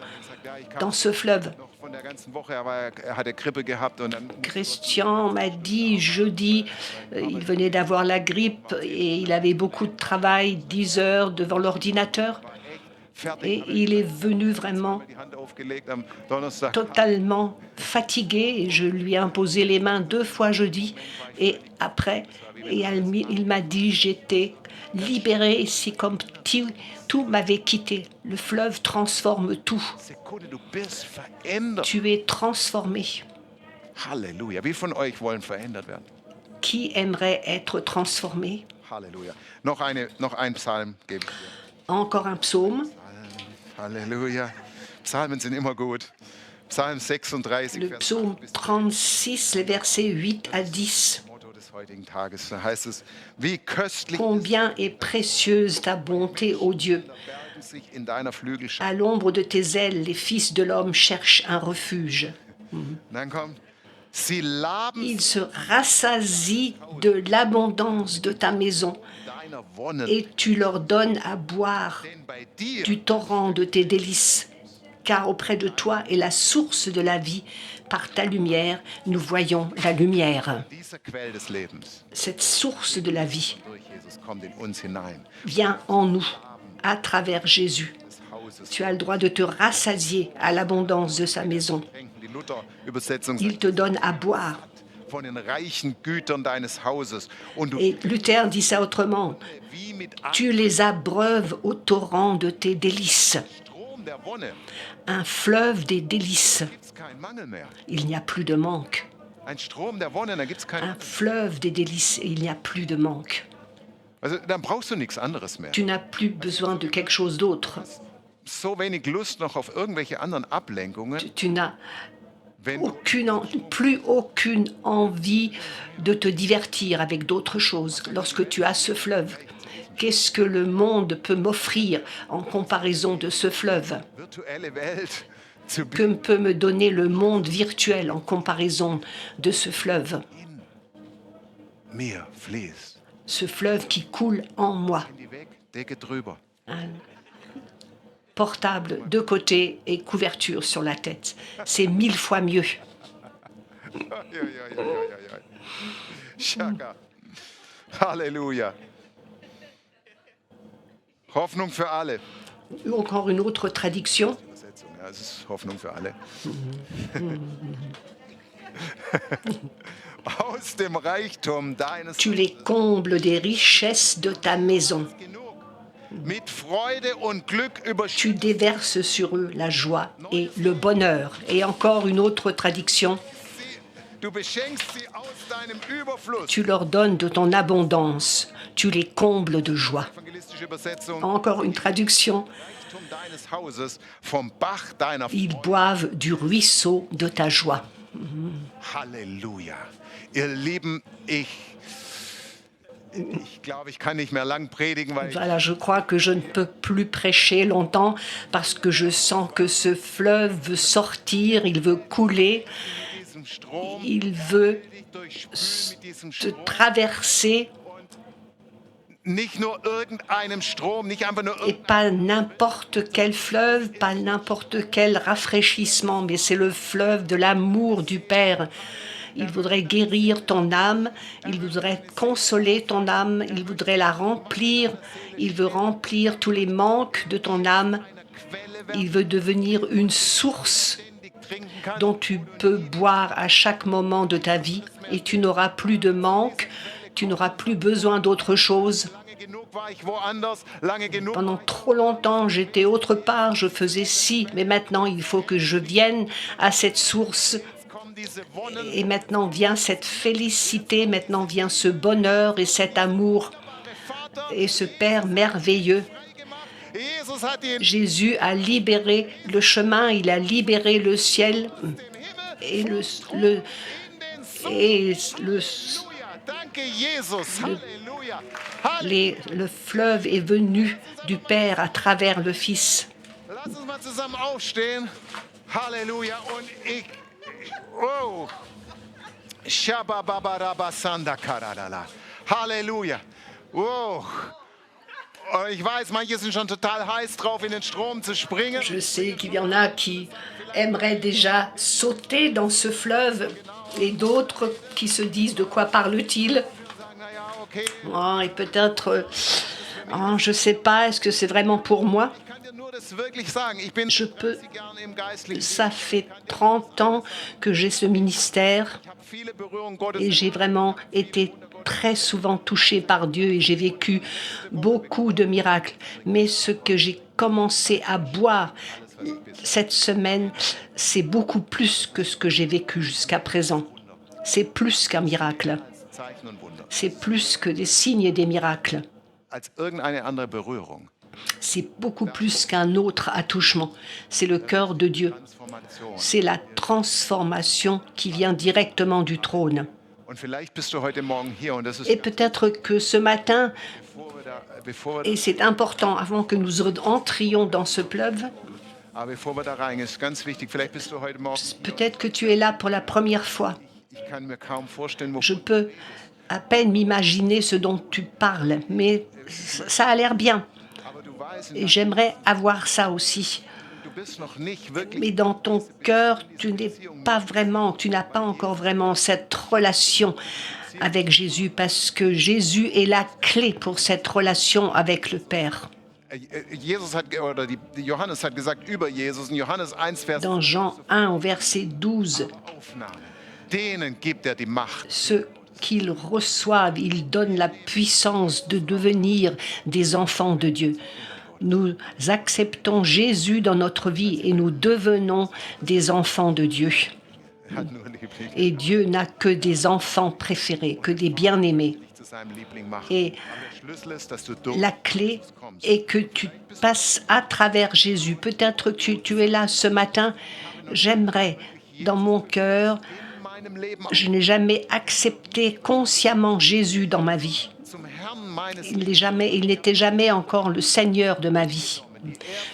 dans ce fleuve. Von der ganzen Woche, er hatte Grippe gehabt und dann Christian m'a dit jeudi, il venait d'avoir la grippe et il avait beaucoup de travail, 10 heures devant l'ordinateur. Et il est venu vraiment die Hand aufgelegt am Donnerstag. totalement fatigué et je lui ai imposé les mains 2 fois jeudi. Et après, il m'a dit j'étais libéré, c'est comme tout m'avait quitté. Le fleuve transforme tout. Sekunde, du bist verändert. Tu es transformé. Halleluja. Wie von euch wollen verändert werden? Qui aimerait être transformé? Halleluja. Noch ein Psalm gebe ich dir. Encore un psaume. Halleluja. Psalmen sind immer gut. Psalm 36, Le Vers psaume 8 bis 36, les versets 8 à 10. Motto des heutigen Tages. Da heißt es, wie köstlich Combien est précieuse ta bonté, ô Dieu! bergen sich in deiner Flügelschatten. À l'ombre de tes ailes, les fils de l'homme cherchent un refuge. Dann kommt, sie laben Ils se rassasient de l'abondance de ta maison deiner Wonne, et tu leur donnes à boire denn bei dir du torrent de tes délices. Car auprès de toi est la source de la vie. Par ta lumière, nous voyons la lumière. dieser Quell des Lebens Cette source de la vie durch Jesus kommt in uns hinein. vient en nous, à travers Jésus. Des Hauses. Tu as le droit de te rassasier à l'abondance de sa maison. Die Luther-Übersetzung Il sagt, te donne à boire. von den reichen Gütern deines Hauses. Und du Et Luther dit ça autrement. wie mit Tu les abreuves au torrent de tes délices. Strom der Wonne Un fleuve des délices. gibt's keinen Mangel mehr. Il n'y a plus de manque. Ein Strom der Wonne, da gibt's keinen. Un fleuve des délices et il n'y a plus de manque. Also dann brauchst du nichts anderes mehr. Tu n'as plus besoin de quelque chose d'autre. So wenig Lust noch auf irgendwelche anderen Ablenkungen, Tu n'as wenn du plus aucune envie de te divertir avec d'autres choses lorsque tu as ce fleuve. Qu'est-ce que le monde peut m'offrir en comparaison de ce fleuve? virtuelle Welt zu Que peut me donner le monde virtuel en comparaison de ce fleuve? mir fließt. Ce fleuve qui coule en moi. Die weg, Decke drüber. Un portable de côté et couverture sur la tête. C'est 1000 fois mieux. Ja, ja, ja, ja, ja, ja. Shaka. Halleluja. Hoffnung für alle. Encore une autre traduction. Übersetzung, ja, es ist Hoffnung für alle. Aus dem Reichtum deines Tu les combles des richesses de ta maison. genug. Mit Freude und Glück überschüttet. Tu déverses sur eux la joie et le bonheur. Et encore une autre traduction. Du beschenkst sie aus deinem Überfluss. Tu leur donnes de ton abondance. Tu les combles de joie. Evangelistische Übersetzung. Encore une traduction. Reichtum deines Hauses vom Bach deiner Ils Freude. boivent du ruisseau de ta joie. Halleluja. Ihr Lieben, ich glaube, ich kann nicht mehr lang predigen, weil Voilà, je crois que je ne peux plus prêcher longtemps parce que je sens que ce fleuve veut sortir, il veut couler, mit diesem Strom il veut dich durchspülen mit diesem te Strom. traverser Nicht nur irgendeinem Strom, nicht einfach nur et pas n'importe quel fleuve, pas n'importe quel rafraîchissement, mais c'est le fleuve de l'amour du Père. Il voudrait guérir ton âme, il voudrait consoler ton âme, il voudrait la remplir, il veut remplir tous les manques de ton âme, Quelle il veut devenir une source ständig trinken kann. dont tu peux boire à chaque moment de ta vie et tu n'auras plus de manque, tu n'auras plus besoin d'autre chose. Lange genug war ich woanders, lange genug. Pendant trop longtemps, j'étais autre part, je faisais ci, mais maintenant il faut que je vienne à cette source. Kommen diese Wonnen. Et maintenant vient cette félicité, maintenant vient ce bonheur et cet amour et ce Père merveilleux. Jesus hat den Jésus a libéré le chemin, il a libéré le ciel et le, et le, Halleluja. Danke, Jesus. Halleluja. le fleuve est venu du Père à travers le Fils. Lass uns mal zusammen aufstehen. Halleluja. Und Shabababarabasanda-karalala. Halleluja. Oh. Oh, ich weiß, manche sind schon total heiß drauf, in den Strom zu springen. Je sais qu'il y en a qui aimeraient déjà sauter dans ce fleuve et d'autres qui se disent de quoi parle-t-il. Sagen, na ja, okay. Oh, et peut-être, je ne sais pas, est-ce que c'est vraiment pour moi? Ich kann dir nur das wirklich sagen. Ich bin Je peux, 30 Jahre im geistlichen ça fait 30 ans que j'ai ce ministère Ich habe viele Berührungen Gottes. et j'ai vraiment été très souvent touchée par Dieu et j'ai vécu beaucoup de miracles. Mais ce que j'ai commencé à boire cette semaine, c'est beaucoup plus que ce que j'ai vécu jusqu'à présent. C'est plus qu'un miracle. Zeichen und Wunder. C'est plus que des signes et des miracles. Als irgendeine andere Berührung. C'est beaucoup plus qu'un autre attouchement. C'est le cœur de Dieu. Transformation. C'est la transformation qui vient directement du trône. Und vielleicht bist du heute Morgen hier und das ist, Et peut-être que ce matin, bevor wir et c'est important avant que nous entrions dans ce fleuve, da reingehen, ist ganz wichtig. Vielleicht bist du heute Morgen. peut-être que tu es là pour la première fois. Ich kann mir kaum vorstellen, wo Je peux à peine m'imaginer ce dont tu parles, mais ça a l'air bien. aber du weißt, Et j'aimerais avoir ça aussi. du bist noch nicht wirklich. Mais dans ton cœur, tu n'as pas encore vraiment cette relation avec Jésus, parce que Jésus est la clé pour cette relation avec le Père. Jesus hat, oder Johannes hat gesagt über Jesus, in Johannes 1, Vers Dans Jean 1, au verset 12, Aufnahme. Denen gibt die Macht. ceux qu'ils reçoivent, il donne la puissance de devenir des enfants de Dieu. Nous acceptons Jésus dans notre vie et nous devenons des enfants de Dieu. Hat nur Liebling Et Dieu n'a que des enfants préférés, que des bien-aimés. zu seinem Liebling machen. Et Aber der Schlüssel ist, dass du durch la clé est que tu passes à travers Jésus. Peut-être que tu es là ce matin. J'aimerais, dans mon cœur, in meinem Leben je n'ai jamais accepté consciemment Jésus dans ma vie. zum Herrn meines Il n'était jamais encore le Seigneur de ma vie.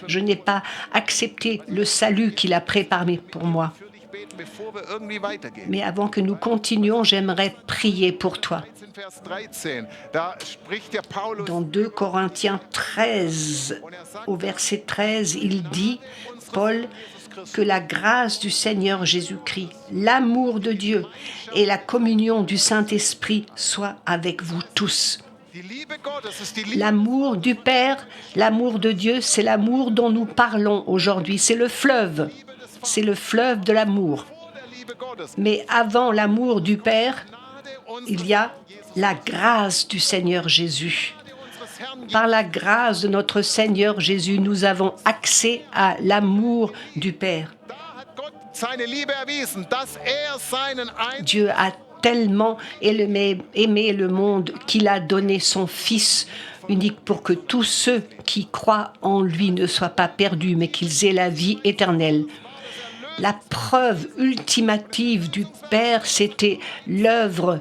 Je n'ai pas accepté le salut qu'il a préparé pour moi. für dich beten, bevor wir irgendwie weitergehen. Mais avant que nous continuions, j'aimerais prier pour toi. In Vers 13, da spricht der Paulus Dans 2 Corinthiens 13, au verset 13, il dit, Paul, que la grâce du Seigneur Jésus-Christ, l'amour de Dieu et la communion du Saint-Esprit soient avec vous tous. die Liebe Gottes ist die Liebe L'amour du Père, l'amour de Dieu, c'est l'amour dont nous parlons aujourd'hui. C'est le fleuve de l'amour. vor der Liebe Gottes. Mais avant l'amour du Père, Gnade uns il y a la grâce du Seigneur Jésus. unseres Herrn Par la grâce de notre Seigneur Jésus, nous avons accès à l'amour du Père. Da hat Gott seine Liebe erwiesen, dass seinen einzigen Dieu a tellement aimé le monde qu'il a donné son Fils unique pour que tous ceux qui croient en lui ne soient pas perdus, mais qu'ils aient la vie éternelle. La preuve ultimative du Père, c'était l'œuvre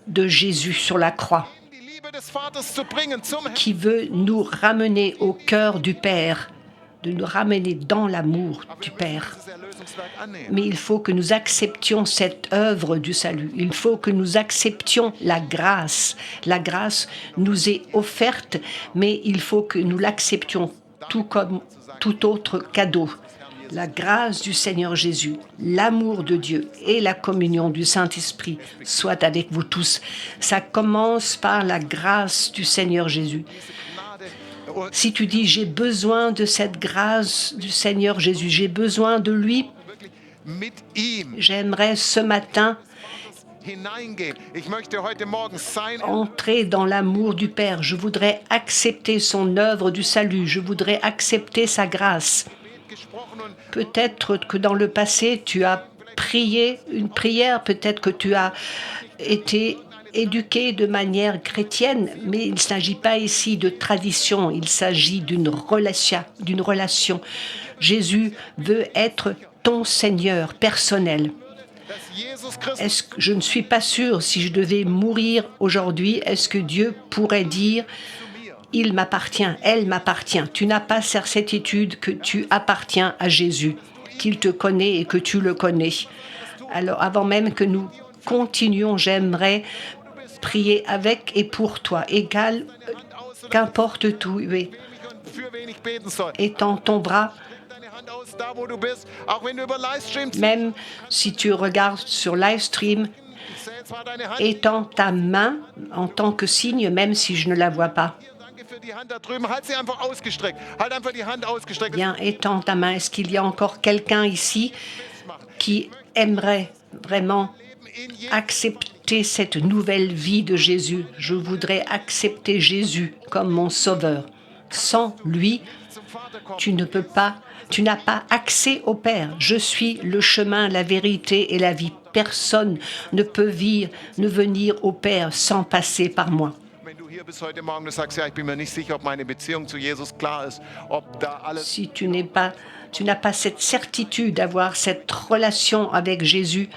de Jésus sur la croix, die Liebe des Vaters zu bringen zum Herrn. qui veut nous ramener au cœur du Père, de nous ramener dans l'amour du Père. Das Erlösungswerk annehmen. Mais il faut que nous acceptions cette œuvre du salut. Il faut que nous acceptions la grâce. La grâce nous est offerte, mais il faut que nous l'acceptions tout comme tout autre cadeau. La grâce du Seigneur Jésus, l'amour de Dieu et la communion du Saint-Esprit soient avec vous tous. Ça commence par la grâce du Seigneur Jésus. Si tu dis, j'ai besoin de cette grâce du Seigneur Jésus, j'ai besoin de lui, Wirklich mit ihm j'aimerais ce matin hineingehen. Ich möchte heute Morgen sein entrer dans l'amour du Père. Je voudrais accepter son œuvre du salut. Je voudrais accepter sa grâce. gesprochen und Peut-être que dans le passé, tu as prié une prière. Peut-être que tu as été éduqué de manière chrétienne. Mais il ne s'agit pas ici de tradition. Il s'agit d'une relation. Jésus veut être ton Seigneur personnel. dass Jesus Christus Est-ce que je ne suis pas sûre si je devais mourir aujourd'hui, est-ce que Dieu pourrait dire il m'appartient, elle m'appartient. Tu n'as pas cette certitude que tu appartiens à Jésus, qu'il te connaît et que tu le connais. Alors avant même que nous continuons, j'aimerais prier avec et pour toi, égal, qu'importe où tu es. Für wen ich beten soll. Étends ton bras, Streck deine Hand aus, da wo du bist, auch wenn du über Livestream même si tu regardes sur livestream, ich sehe zwar deine Hand. étends ta main en tant que signe, même si je ne la vois pas. Hier, danke für die Hand da drüben. Halt sie einfach ausgestreckt. Halt einfach die Hand ausgestreckt. Bien, étends ta main. Est-ce qu'il y a encore quelqu'un ici qui aimerait vraiment accepter cette nouvelle vie de Jésus? Je voudrais accepter Jésus comme mon sauveur. Sans lui, Zum Vater kommen. tu n'as pas accès au Père. Je suis le chemin, la vérité et la vie. Personne ne peut venir au Père sans passer par moi. Wenn du hier bist heute Morgen, du sagst, ja, ich bin mir nicht sicher, ob meine Beziehung zu Jesus klar ist, ob da alles. Si tu n'as pas cette certitude d'avoir cette relation avec Jésus,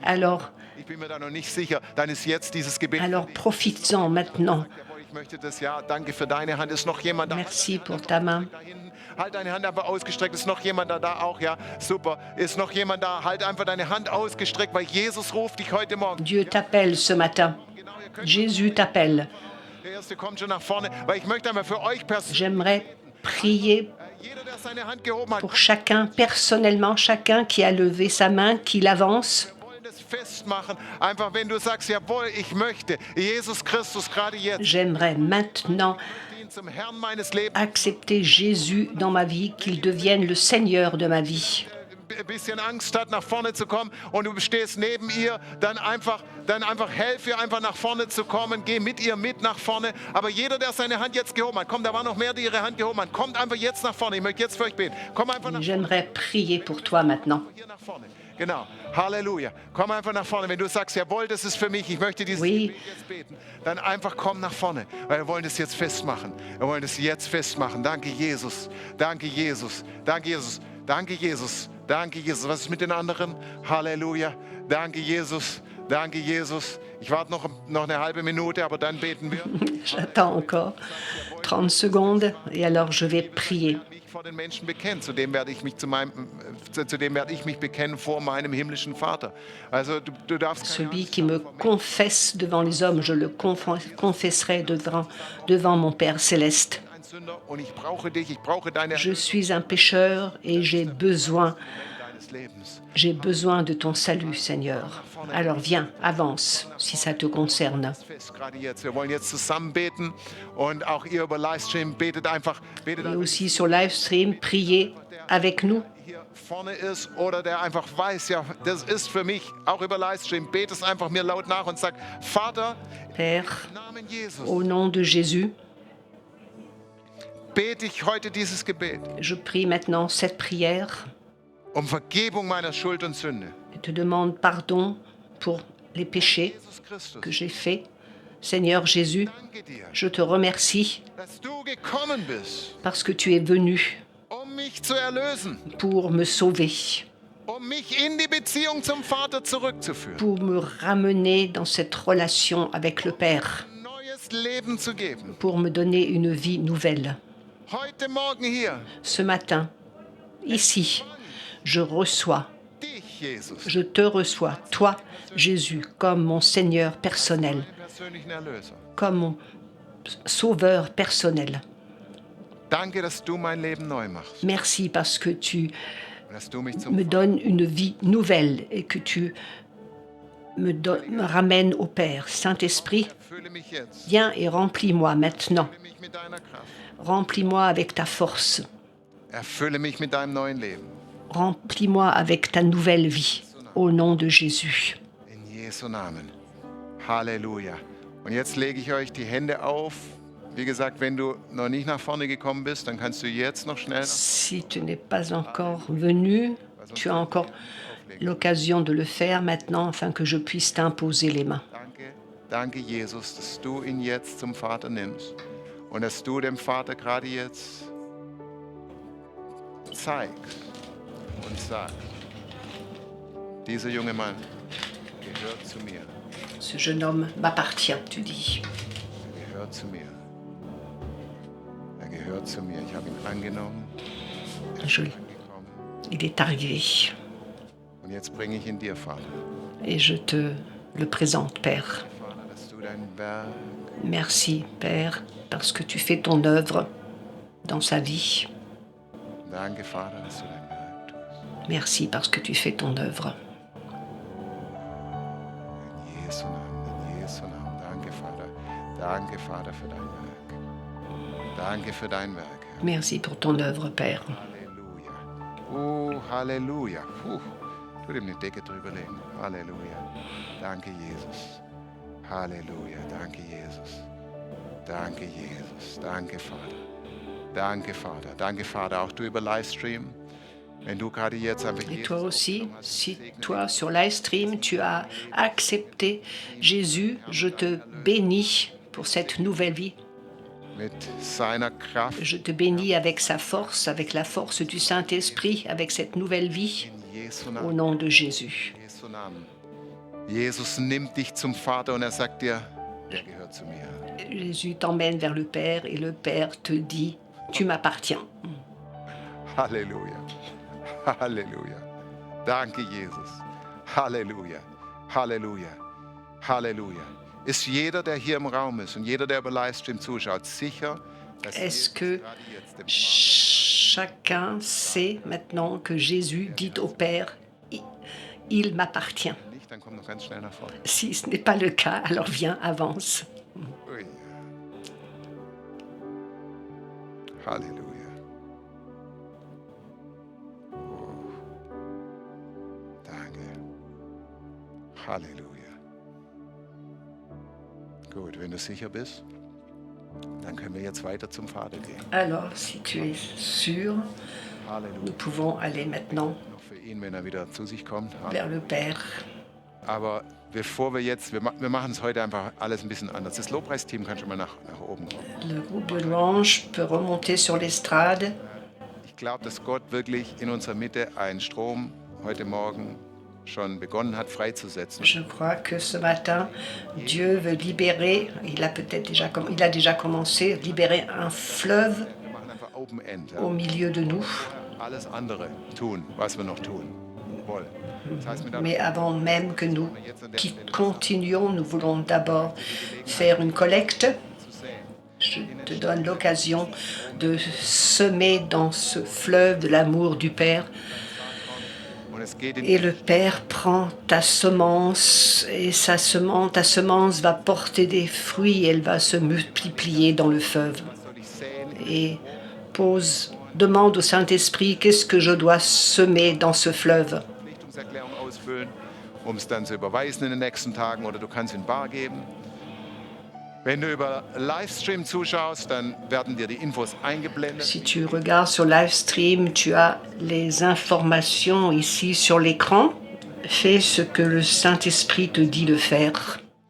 alors Ich bin mir da noch nicht sicher. Dann ist jetzt dieses Gebet. profites-en maintenant. Jawohl, ich möchte das. Ja, danke für deine Hand. Ist noch jemand da? Merci pour ta main. Da hinten. Halt deine Hand einfach ausgestreckt. Ist noch jemand da auch? Ja, super. Ist noch jemand da? Halt einfach deine Hand ausgestreckt, weil Jesus ruft dich heute Morgen. Dieu t'appelle ce matin. Genau, ihr könnt. Jésus t'appelle. Der Erste kommt schon nach vorne, weil ich möchte einmal für euch persönlich. J'aimerais prier Jeder, der seine Hand gehoben hat, pour chacun, personnellement, chacun qui a levé sa main, qui avance. wir wollen das festmachen. Einfach, wenn du sagst, jawohl, ich möchte Jesus Christus gerade jetzt J'aimerais maintenant ihn zum Herrn meines Lebens. accepter Jésus dans ma vie, qu'il devienne le Seigneur de ma vie. Ein bisschen Angst hat, nach vorne zu kommen und du stehst neben ihr, dann einfach helf ihr einfach nach vorne zu kommen, geh mit ihr mit nach vorne. Aber jeder, der seine Hand jetzt gehoben hat, komm, da waren noch mehr, die ihre Hand gehoben haben, kommt einfach jetzt nach vorne. Ich möchte jetzt für euch beten. Komm einfach nach J'aimerais prier pour toi maintenant. hier nach vorne. Genau. Halleluja. Komm einfach nach vorne. Wenn du sagst, jawohl, das ist für mich, ich möchte dieses Oui. Gebet jetzt beten, dann einfach komm nach vorne. Weil wir wollen das jetzt festmachen. Wir wollen das jetzt festmachen. Danke, Jesus. Danke, Jesus. Danke, Jesus. Danke, Jesus. Danke, Jesus. Was ist mit den anderen? Halleluja. Danke, Jesus. Danke, Jesus. Ich warte noch eine halbe Minute, aber dann beten wir. J'attends encore 30 secondes et alors je vais prier. Mich vor den Menschen bekennen, zu dem werde ich mich bekennen vor meinem himmlischen Vater. Also du darfst keine Celui Angst qui me haben. confesse devant les hommes, je le confesserai devant mon Père céleste. Ein Sünder und ich brauche dich, ich brauche deine Je suis un pécheur et deines Lebens. j'ai besoin de ton salut, Seigneur. Alors viens, avance, si ça te concerne. Fest gerade jetzt. Wir wollen jetzt zusammen beten und auch ihr über Livestream betet Et aussi sur livestream, priez avec nous. hier vorne ist oder der einfach weiß, ja, das ist für mich, auch über Livestream, betet es einfach mir laut nach und sagt, Vater, Père, im Namen Jesus, au nom de Jésus, bete ich heute dieses Gebet je prie maintenant cette prière um Vergebung meiner Schuld und Sünde. et te demande pardon pour les péchés Jesus Christus, que j'ai faits. Seigneur Jésus, danke dir, je te remercie dass du gekommen bist, parce que tu es venu um mich zu erlösen, pour me sauver, um mich in die Beziehung zum Vater zurückzuführen, pour me ramener dans cette relation avec le Père, ein neues Leben zu geben. pour me donner une vie nouvelle. Heute Morgen hier, Ce matin, ici, je reçois, dich, Jesus, je te reçois, toi, Jésus, comme mon Seigneur personnel, deinen persönlichen Erlöser. comme mon Sauveur personnel. Danke, dass du mein Leben neu machst Merci parce que tu und dass du mich zum me donnes une vie nouvelle et que tu me ramènes au Père. Saint-Esprit, Erfülle mich jetzt. viens et remplis-moi maintenant. Erfülle mich mit deiner Kraft. Remplis-moi avec ta force. Erfülle mich mit deinem neuen Leben. Remplis-moi avec ta nouvelle vie. Au nom de Jésus. In Jesu Namen. Halleluja. Und jetzt lege ich euch die Hände auf. Wie gesagt, wenn du noch nicht nach vorne gekommen bist, dann kannst du jetzt noch schnell. Si tu n'es pas encore venu, tu as encore l'occasion de le faire maintenant afin que je puisse t'imposer les mains. Danke, danke Jesus, dass du ihn jetzt zum Vater nimmst und dass du dem Vater gerade jetzt zeigst und sagst, dieser junge Mann gehört zu mir, Ce jeune homme m'appartient, tu dis. er gehört zu mir. Er gehört zu mir. Ich habe ihn angenommen, er ist Je- angekommen Il est arrivé und jetzt bringe ich ihn dir, Vater. et je te le présente, Père. Vater, dass du dein Werk Merci, Père, parce que tu fais ton œuvre dans sa vie. Danke, Vater, dass du dein Werk tust. Merci parce que tu fais ton œuvre. In Jesu Namen, in Jesu Namen. Danke, Vater. Danke, Vater, für dein Werk. Danke für dein Werk, Herr. Merci pour ton œuvre, Père. Halleluja. Oh, Halleluja. Puh. Tu dem eine Decke drüber legen. Halleluja. Danke, Jesus. Halleluja. Danke, Jesus. Danke, Jesus. Danke, Vater. Danke, Vater. Danke, Vater. Auch du über Livestream. Wenn du gerade jetzt einfach Et Jesus toi aussi, aufgenommen hast, si segne toi sur livestream tu as accepté Jésus, je te bénis pour cette nouvelle vie. mit seiner Kraft Je te bénis avec sa force, avec la force du Saint-Esprit, avec cette nouvelle vie, in Jesu au Namen. nom de Jésus. Jesu Namen. Jesus nimmt dich zum Vater und er sagt dir, der gehört zu mir. Jésus t'emmène vers le Père et le Père te dit, tu m'appartiens. Halleluja. Halleluja. Danke, Jesus. Halleluja. Halleluja. Halleluja. Ist jeder, der hier im Raum ist und jeder, der über Livestream zuschaut, sicher, dass Est-ce Jesus que gerade jetzt dem Vater chacun sait maintenant que Jésus dit au Père, il m'appartient. nicht, dann komm noch ganz schnell nach vorne. Si ce n'est pas le cas, alors viens, avance. Ui. Halleluja. Oh. Danke. Halleluja. Gut, wenn du sicher bist, dann können wir jetzt weiter zum Vater gehen. Alors, si tu es sûr, Halleluja. nous pouvons aller maintenant Noch für ihn, wenn er wieder zu sich kommt. vers le Père. Aber bevor wir jetzt, wir machen es heute einfach alles ein bisschen anders. Das Lobpreisteam kann schon mal nach oben kommen. Le groupe de louanges peut remonter sur l'estrade. Ich glaube, dass Gott wirklich in unserer Mitte einen Strom heute Morgen schon begonnen hat freizusetzen. Je crois que ce matin, Dieu veut libérer, il a déjà commencé, libérer un fleuve Wir machen einfach Open End. Ja. au milieu de nous. Alles andere tun, was wir noch tun wollen. Das heißt, mit Mais avant même que nous continuions, nous voulons d'abord faire une collecte. Je te donne l'occasion de semer dans ce fleuve de l'amour du Père. und es geht in Et le Père prend ta semence et ta semence va porter des fruits, elle va se multiplier dans le fleuve. soll ich säen? Et demande au Saint-Esprit, qu'est-ce que je dois semer dans ce fleuve? Verpflichtungserklärung ausfüllen, um es dann zu überweisen in den nächsten Tagen oder du kannst in bar geben. Wenn du über Livestream zuschaust, dann werden dir die Infos eingeblendet. Si tu regardes sur Livestream, tu as les informations ici sur l'écran. Fais ce que le Saint-Esprit te dit de faire.